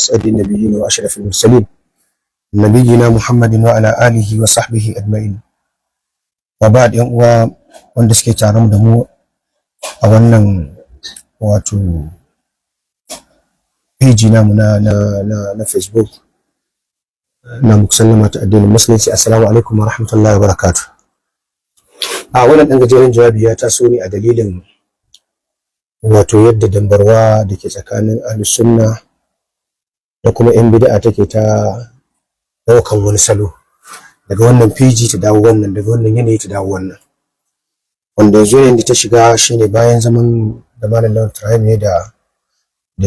أسعد النبيين وأشرف المرسلين نبينا محمد وعلى آله وصحبه أجمعين. وبعد wanda suke tare da mu a wannan wato page namu na Facebook na muku sallama ta addinin musulunci. Assalamu alaikum wa rahmatullahi wa barakatuh. A wannan dan gajeren jawabi ya taso ne a dalilin wato yadda dambarwa da ke tsakanin ahlus sunna da kuma yan bid'a take ta daukan wani salo, daga wannan page ta dawo wannan, daga wannan yanayi ta dawo wannan, wanda yanzu yanda ta shiga shine bayan zaman da malam Lawan Turayim ne da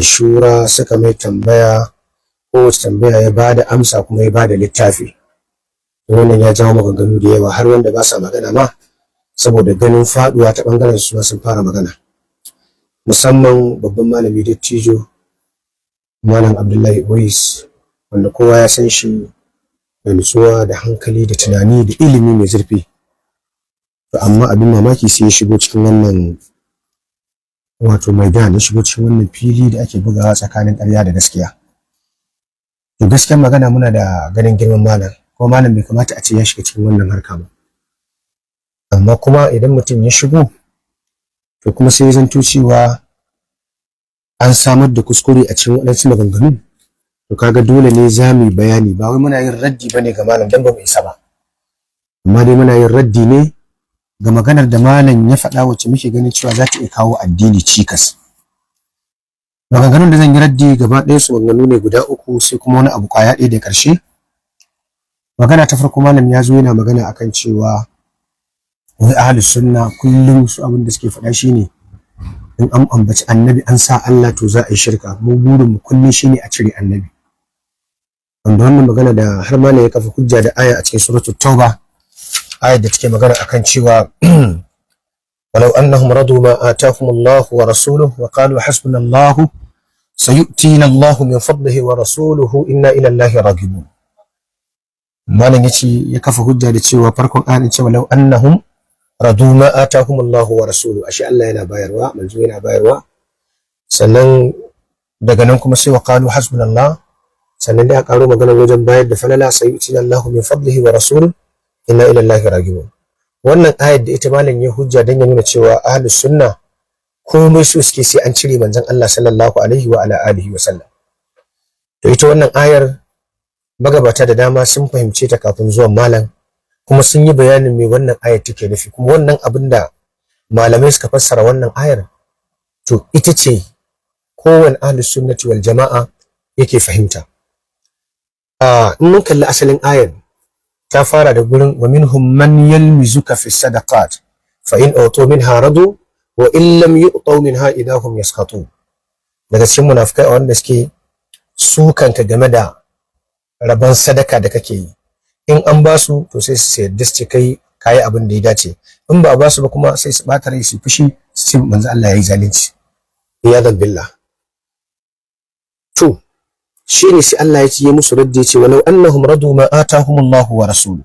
shura suka mai tambaya, kowace tambaya ya bada amsa kuma ya bada littafi. Wannan ya jawo maganganu da yawa, har wanda ba sa magana ma saboda ganin faduwa ta bangaren su sun fara magana, musamman babban malami dattijo malam Abdullahi Uwais, wanda kowa ya san shi da nutsuwa da hankali da tunani da ilimi mai zurfi. To amma abin mamaki sai ya shigo cikin wannan wato maidan, ya shigo cikin wannan fili da ake bugawa tsakanin ƙarya da gaskiya. To gaskiyar magana muna da ganin girman malam, kuma malam bai kamata a ce ya shiga cikin wannan harka ba. Amma kuma idan mutum ya shigo to kuma sai ya zanto cewa an samar da kuskure a cikin waɗansu maganganu, to kaga dole ne za mu yi bayani. Ba wai muna yin raddi bane ga malam dan ba mu isa ba, amma dai muna yin raddi ne ga maganar da malam ya faɗa wacce muke ganin cewa za ta iya kawo addini cikas. Maganganun da zan yi raddi gaba ɗaya su maganganu ne guda uku, sai kuma wani abu kwaya ɗaya da ƙarshe. Magana ta farko, malam ya zo yana magana akan cewa wai ahlus sunna kullum su abin da suke faɗa shine in an ambaci annabi an sa Allah to za a yi shirka. Mu burin mu kullum shine a cire annabi, wanda wannan magana da har malam ya kafa hujja da aya a cikin suratul tauba, ayar da take magana akan cewa walau annahum radu ma atahum Allah wa rasuluhu wa qalu hasbunallahu sayu'tina Allahu min fadlihi wa rasuluhu inna ila Allahi raghibun. Malam yace ya kafa hujja da cewa farkon ayar ce walau annahum radu ma atahum Allah wa rasuluhu, ashe Allah yana bayarwa, manzo yana bayarwa. Sannan daga nan kuma sai wa qalu hasbunallah, sannan da ya karo magana wajen bayar da falala sayu'tina Allahu min fadlihi wa rasuluhu inna ila Allahi raghibun. Wannan ayar da ita malam ya hujja dan ya nuna cewa ahlus sunna komai su suke sai an cire manzon Allah sallallahu alaihi wa ala alihi wa sallam. To ita wannan ayar magabata da dama sun fahimce ta kafin zuwan malam, kuma sun yi bayanin me wannan ayar take nufi, kuma wannan abin da malamai suka fassara wannan ayar to ita ce kowane ahlus sunnati wal jama'a yake fahimta. In mun kalli asalin ayar, ta fara da gurin wa minhum man yalmizuka fi sadaqat fa in utu minha radu wa in lam yu'tu minha idahum yaskhatun. Daga cikin munafikai wanda suke sukanka game da rabon sadaka da kake yi, in an ba su to sai su yarda su ce kai abin da ya dace, in ba ba su ba kuma sai su bata rai su fushi su ce manzo Allah yayi zalunci, iyadan billah. To shine sai Allah ya ce musu raddi, ya ce walau annahum radu ma atahumullahu wa rasuluhu,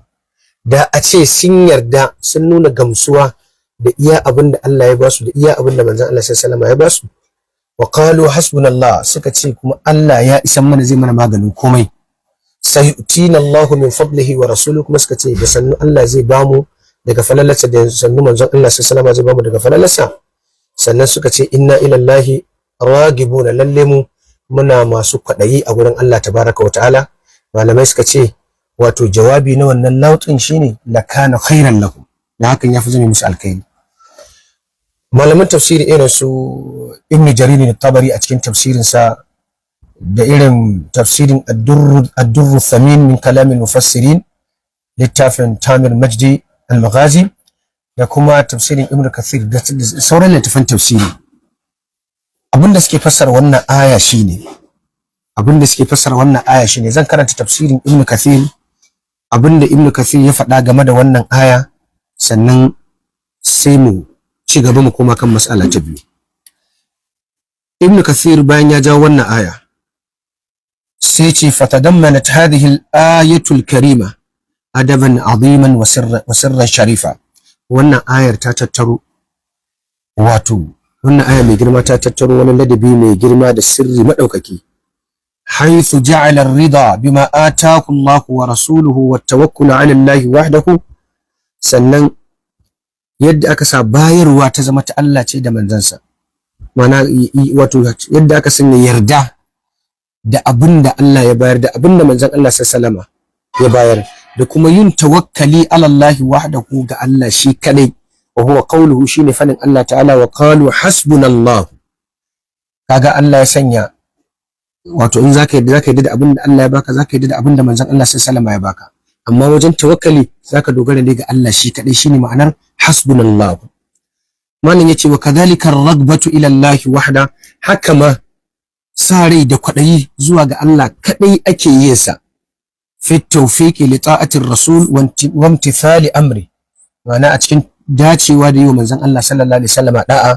da a ce sun yarda sun nuna gamsuwa da iya abin da Allah ya basu, da iya abin da manzon Allah sallallahu alaihi wasallam ya basu, wa qalu hasbunallah, suka ce kuma Allah ya isan mana, zai mana maganin komai, sayu'tina Allahu min fadlihi wa rasuluhu, kuma suka ce da sannu Allah zai bamu daga falalarsa, da sannu manzon Allah sallallahu alaihi wasallam zai bamu daga falalarsa. Sannan suka ce inna ila Allahi ragibuna, lalle mu muna masu kwaɗayi a gurin Allah tabaraka wa ta'ala. Malamai suka ce wato jawabi na wannan lautin shine lakana khairan lahum, da hakan ya fi zama musu alkhairi. Malaman tafsiri irin su Ibn Jarir al-Tabari a cikin tafsirinsa, da irin tafsirin ad-durr thamin min kalam al-mufassirin, littafin Tamir Majdi al-Maghazi, da kuma tafsirin Ibn Kathir da sauran littafan tafsiri, abinda suke fassara wannan aya shine zan karanta tafsirin Ibn Kathir, abinda Ibn Kathir ya faɗa game da wannan aya, sannan sai mu ci gaba mu koma kan mas'ala ta biyu. Ibn Kathir bayan ya jawo wannan aya sai ce fatadammanat hadhihi al-ayatu al-karima adaban aziman wa sirran sharifa. Wannan ayar ta tattaro, wato wannan aya mai girma ta tattaro wani ladabi mai girma da sirri madaukaki, haythu ja'ala ar-ridha bima ataaku Allah wa rasuluhu wa tawakkul 'ala Allah wahdahu, sannan yadda aka sa bayarwa ta zama ta Allah ce da manzansa, ma'ana wato yadda aka sanya yarda da abin da Allah ya bayar da abin da manzon Allah sallallahu ya bayar, da kuma yin tawakkali ala Allah wahdahu ga Allah shi kadai, wa huwa qawluhu shine fadin Allah ta'ala wa qalu hasbunallah. Kaga Allah ya sanya wato in zaka yadda da abin da Allah ya baka, zaka yadda da abin da manzon Allah sallallahu ya baka, amma wajen tawakkali zaka dogara ne ga Allah shi kadai, shine ma'anar hasbunallah. Malam yace wa kadhalika ar-ragbatu ila Allah wahda, haka ma sa rai da kwadayi zuwa ga Allah kadai ake yin sa fi tawfiqi li ta'ati ar-rasul wa imtithali amri, ma'ana a cikin dacewa da yi wa manzon Allah sallallahu alaihi wasallam da'a,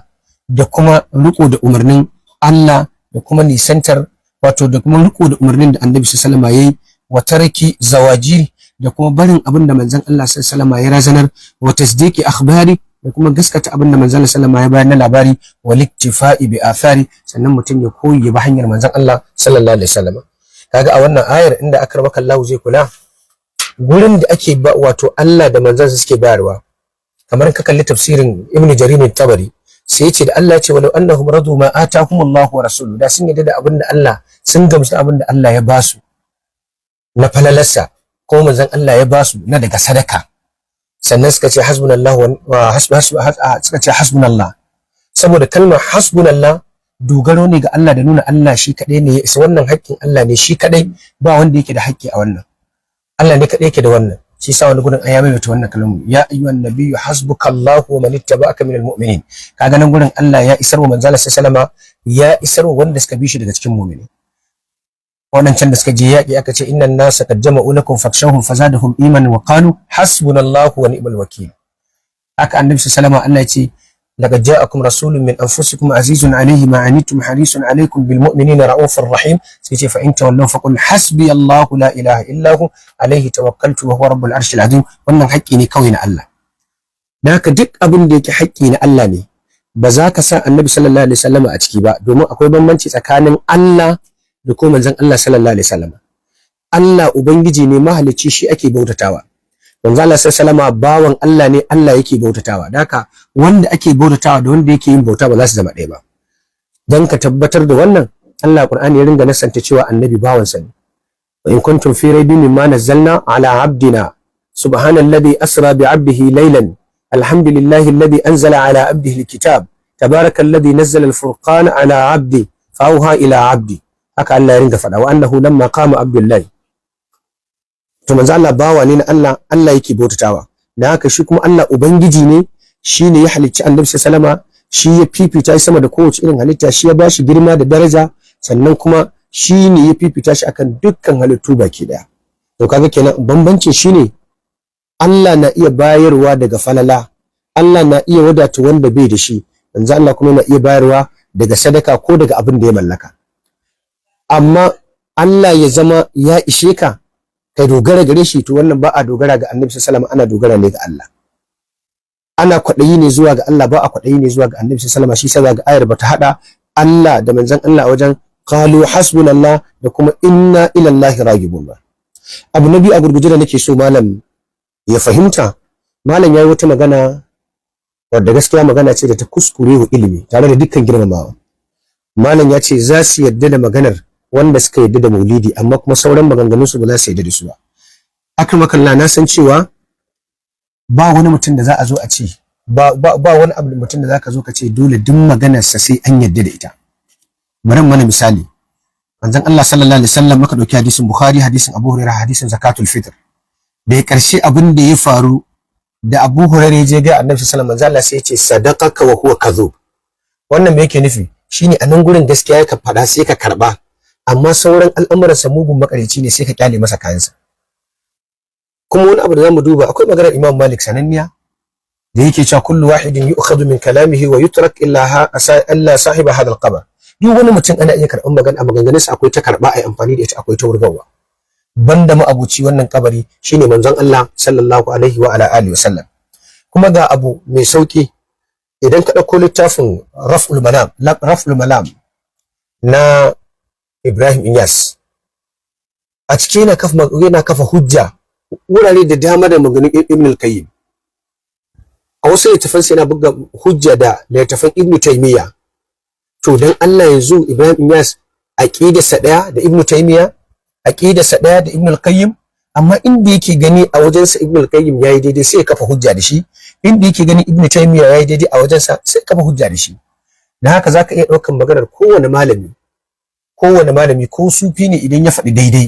da kuma riko da umarnin Allah, da kuma nisantar wato da kuma riko da umarnin da Annabi sallallahu alaihi wasallam yayi, wa tarki zawajir, da kuma barin abin da manzon Allah sallallahu alaihi wasallam ya razanar, wa tasdiqi akhbari, da kuma gaskata abin da manzon Allah sallallahu alaihi wasallam ya bayar na labari, wa liktifa'i bi athari, sannan mutum ya koyi ba hanyar manzon Allah sallallahu alaihi wasallam. Kaga a wannan ayar inda akramaka Allah zai kula gurin da ake ba wato Allah da manzon suke bayarwa, kamar ka kalli tafsirin Ibn Jarir al-Tabari, sai ya ce da Allah ya ce walau annahum radu ma atahumullahu wa rasuluhu, da sun yadda da abin da Allah, sun gamsu da abin da Allah ya basu na falalarsa ko manzon Allah ya basu na daga sadaka, sannan suka ce hasbunallahu wa suka ce hasbunallah, saboda kalmar hasbunallah dogaro ne ga Allah da nuna Allah shi kadai ne ya isa, wannan haƙƙin Allah ne shi kadai, ba wanda yake da haƙƙi a wannan, Allah ne kadai yake da wannan. Shi sa wani gurin ya maimaita wannan kalmu, ya ayyuhan nabiyyu hasbukallahu wa man ittaba'aka minal mu'minin. Kaga nan gurin Allah ya isar wa manzo Allah sallallahu ya isar wa wanda suka bi shi daga cikin mu'mini. Wannan can da suka je yaƙi aka ce innan nasa qad jama'u lakum fakshawhum fazadahum imanan wa qalu hasbunallahu wa ni'mal wakeel. Haka annabi sallallahu Allah ya ce laqad ja'akum rasulun min anfusikum azizun alayhi ma anittum harisun alaykum bil mu'minina ra'ufur rahim. Sai ce fa in tawallaw faqul hasbiyallahu la ilaha illa hu alayhi tawakkaltu wa huwa rabbul arshil azim. Wannan haƙƙi ne kawai na Allah. Da haka duk abin da yake haƙƙi na Allah ne, ba za ka sa annabi sallallahu alaihi wasallam a ciki ba, domin akwai bambanci tsakanin Allah da kuma manzon Allah sallallahu alaihi wasallam. Allah ubangiji ne mahalicci, shi ake bautatawa. Manzon Allah sallallahu alaihi wasallam bawan Allah ne, Allah yake bautatawa. Da haka wanda ake bautatawa da wanda yake yin bauta ba za su zama ɗaya ba. Dan ka tabbatar da wannan, Allah Qur'ani ya ringa nasanta cewa annabi bawansa ne. Wa in kuntum fi raibin mimma nazzalna ala abdina subhanalladhi asra bi 'abdihi laylan alhamdulillahi alladhi anzala ala 'abdihi alkitab tabarakalladhi nazzala alfurqana ala 'abdi fa'awha ila 'abdi. Haka Allah ya ringa faɗa, wa annahu lamma qama abdullahi. To manzo Allah bawa ne na Allah, Allah yake bautatawa. Da haka shi kuma Allah ubangiji ne, shi ne ya halicci annabi sallallahu, shi ya fifita shi sama da kowace irin halitta, shi ya bashi girma da daraja, sannan kuma shi ne ya fifita shi akan dukkan halittu baki daya. To kaga kenan bambancin shine Allah na iya bayarwa daga falala, Allah na iya wadata wanda bai da shi, manzo Allah kuma na iya bayarwa daga sadaka ko daga abin da ya mallaka. Amma Allah ya zama ya ishe ka kai dogara gare shi, to wannan ba a dogara ga annabi sallallahu alaihi wasallam, ana dogara ne ga Allah. Ana kwaɗayi ne zuwa ga Allah, ba a kwaɗayi ne zuwa ga annabi sallallahu alaihi wasallam. Shi sa ga ayar bata hada Allah da manzon Allah a wajen qalu hasbunallah da kuma inna ila Allahi ragibun ba. Abu nabi a gurguje da nake so malam ya fahimta, malam yayi wata magana wadda gaskiya magana ce da ta kuskure wa ilimi tare da dukkan girmamawa. Malam ya ce za su yadda da maganar wanda suka yadda da maulidi, amma kuma sauran maganganun su ba za su yadda da su ba. Akramakallah, na san cewa ba wani mutum da za a zo a ce ba wani abu mutum da zaka zo ka ce dole duk maganarsa sai an yadda da ita. Bari mana misali, manzon Allah sallallahu alaihi wasallam muka dauki hadisin Bukhari, hadisin Abu Hurairah, hadisin zakatul fitr. Da ya karshe abin da ya faru da Abu Hurairah ya je ga Annabi sallallahu alaihi wasallam, manzon Allah sai ya ce sadaqaka wa huwa kadhub. Wannan me yake nufi? Shine a nan gurin gaskiya ka fada sai ka karba, amma sauran al'amuransa mugun makareci ne sai ka kyale masa kayansa. Kuma wani abu da zamu duba, akwai maganar Imam Malik sananniya da yake cewa kullu wahidin yu'khadhu min kalamihi wa yutrak illa sahiba hadha al-qabr. Duk wani mutum ana iya karɓar magana a maganganunsa, akwai ta karɓa ai amfani da ita, akwai ta wurgawa. Banda ma'abuci wannan kabari shine manzon Allah sallallahu alaihi wa ala alihi wasallam. Kuma ga abu mai sauki, idan ka dauko littafin Raf'ul Malam na Ibrahim Inyas, a ciki yana kafa hujja wurare da dama da maganin Ibn al-Qayyim. A wasu littafansa yana buga hujja da littafan Ibn Taymiyyah. To dan Allah yanzu Ibrahim Inyas aqidarsa daya da Ibn Taymiyyah, aqidarsa daya da Ibn al-Qayyim, amma inda yake gani a wajensa Ibn al-Qayyim yayi daidai sai ya kafa hujja da shi, inda yake gani Ibn Taymiyyah yayi daidai a wajensa sai ya kafa hujja da shi. Dan haka zaka iya daukan maganar kowane malami ko sufi ne idan ya faɗi daidai